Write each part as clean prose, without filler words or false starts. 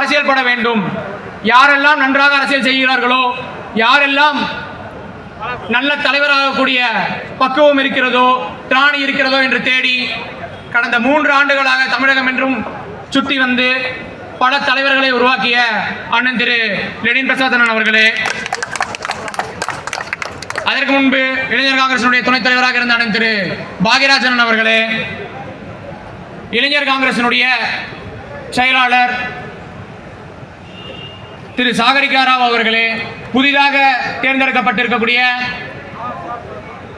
அரசியல் பட வேண்டும். யாரெல்லாம் நன்றாக அரசியல் செய்கிறார்களோ, யாரெல்லாம் நல்ல தலைவராகக்கூடிய பக்குவம் இருக்கிறதோ, திராணி இருக்கிறதோ என்று தேடி கடந்த 3 ஆண்டுகளாக தமிழகம் என்றும் சுற்றி வந்து பல தலைவர்களை உருவாக்கிய அண்ணன் திரு லெனின் பிரசாத் அண்ணன் அவர்களே, அதற்கு முன்பு இளைஞர் காங்கிரசினுடைய துணைத் தலைவராக இருந்த அண்ணன் திரு பாக்யராஜன் அவர்களே, இளைஞர் காங்கிரசினுடைய செயலாளர் திரு சாகரிகா ராவ் அவர்களே, புதிதாக தேர்ந்தெடுக்கப்பட்டிருக்கக்கூடிய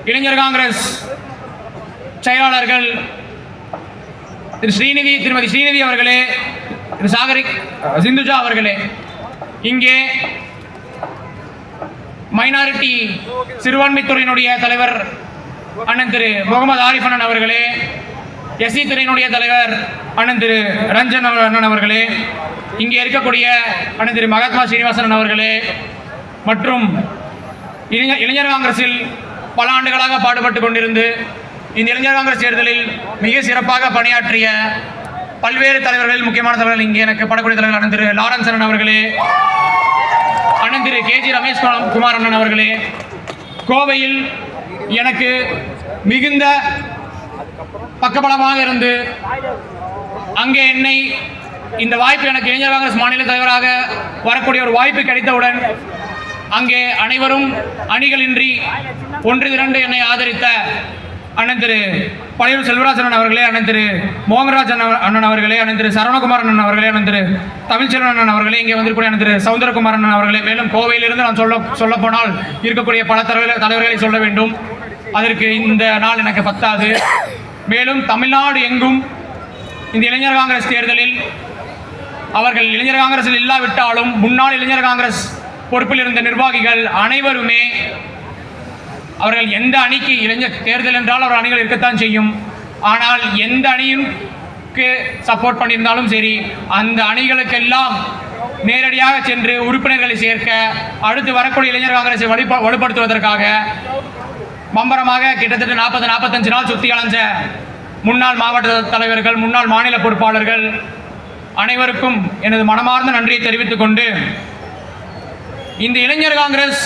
இளைஞர் காங்கிரஸ் செயலாளர்கள் திருமதி ஸ்ரீநிதி அவர்களே, திரு சிந்துஜா அவர்களே, இங்கே மைனாரிட்டி சிறுபான்மைத்துறையினுடைய தலைவர் அண்ணன் திரு முகமது ஆரிஃப் அண்ணன் அவர்களே, எஸ்சி துறையினுடைய தலைவர் அண்ணன் திரு ரஞ்சன் அண்ணன் அவர்களே, இங்கே இருக்கக்கூடிய அண்ணன் திரு மகாத்மா ஸ்ரீனிவாசன் அவர்களே, மற்றும் இளைஞர் காங்கிரஸில் பல ஆண்டுகளாக பாடுபட்டு கொண்டிருந்து இந்த இளைஞர் காங்கிரஸ் தேர்தலில் மிக சிறப்பாக பணியாற்றிய பல்வேறு தலைவர்கள், முக்கியமான தலைவர்கள் இங்கே எனக்கு படக்கூடிய தலைவர் அண்ணன் திரு லாரன்ஸ் அண்ணன் அவர்களே, அண்ணன் திரு KG ரமேஷ் குமார் அண்ணன் அவர்களே, கோவையில் எனக்கு மிகுந்த பக்கபலமாக இருந்து அங்கே என்னை இந்த வாய்ப்பு எனக்கு இளைஞர் காங்கிரஸ் மாநில தலைவராக வரக்கூடிய ஒரு வாய்ப்பு கிடைத்தவுடன் அங்கே அனைவரும் அணிகளின்றி ஒன்று திரண்டு என்னை ஆதரித்த அண்ணன் திரு பழையூர் செல்வராஜன் அவர்களே, அண்ணன் திரு மோகன்ராஜ் அண்ணன் அவர்களே, அண்ணன் திரு சரவணகுமார் அண்ணன் அவர்களே, அண்ணன் திரு தமிழ்ச்செல்வன் அண்ணன் அவர்களே, இங்கே வந்திருக்கூடிய அண்ணன் திரு சவுந்தரகுமார் அண்ணன் அவர்களே, மேலும் கோவையிலிருந்து நான் சொல்ல போனால் இருக்கக்கூடிய பல தலைவர்களை சொல்ல வேண்டும். அதற்கு இந்த நாள் எனக்கு பத்தாது. மேலும் தமிழ்நாடு எங்கும் இந்த இளைஞர் காங்கிரஸ் தேர்தலில் அவர்கள் இளைஞர் காங்கிரஸில் இல்லாவிட்டாலும் முன்னாள் இளைஞர் காங்கிரஸ் பொறுப்பில் இருந்த நிர்வாகிகள் அனைவருமே அவர்கள் எந்த அணிக்கு இளைஞர் தேர்தல் என்றால் அவர் அணிகள் இருக்கத்தான் செய்யும். ஆனால் எந்த அணியுக்கு சப்போர்ட் பண்ணியிருந்தாலும் சரி, அந்த அணிகளுக்கெல்லாம் நேரடியாக சென்று உறுப்பினர்களை சேர்க்க, அடுத்து வரக்கூடிய இளைஞர் காங்கிரஸை வலுப்படுத்துவதற்காக மம்பரமாக கிட்டத்தட்ட 40-45 நாள் சுற்றி அலைஞ்ச முன்னாள் மாவட்ட தலைவர்கள், முன்னாள் மாநில பொறுப்பாளர்கள் அனைவருக்கும் எனது மனமார்ந்த நன்றியை தெரிவித்துக் கொண்டு, இந்த இளைஞர் காங்கிரஸ்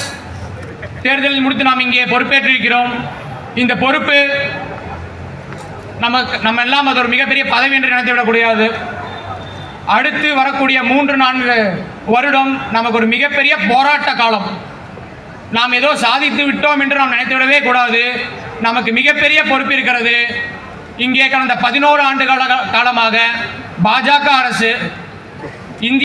தேர்தலில் முடித்து நாம் இங்கே பொறுப்பேற்றிருக்கிறோம். இந்த பொறுப்பு நம்ம எல்லாம் அது ஒரு மிகப்பெரிய பதவி என்று நினைத்துவிடக் கூடாது. அடுத்து வரக்கூடிய 3-4 வருடம் நமக்கு ஒரு மிகப்பெரிய போராட்ட காலம். நாம் ஏதோ சாதித்து விட்டோம் என்று நாம் நினைத்துவிடவே கூடாது. நமக்கு மிகப்பெரிய பொறுப்பு இருக்கிறது. இங்கே கடந்த 11 ஆண்டு காலமாக பாஜக அரசு இந்திய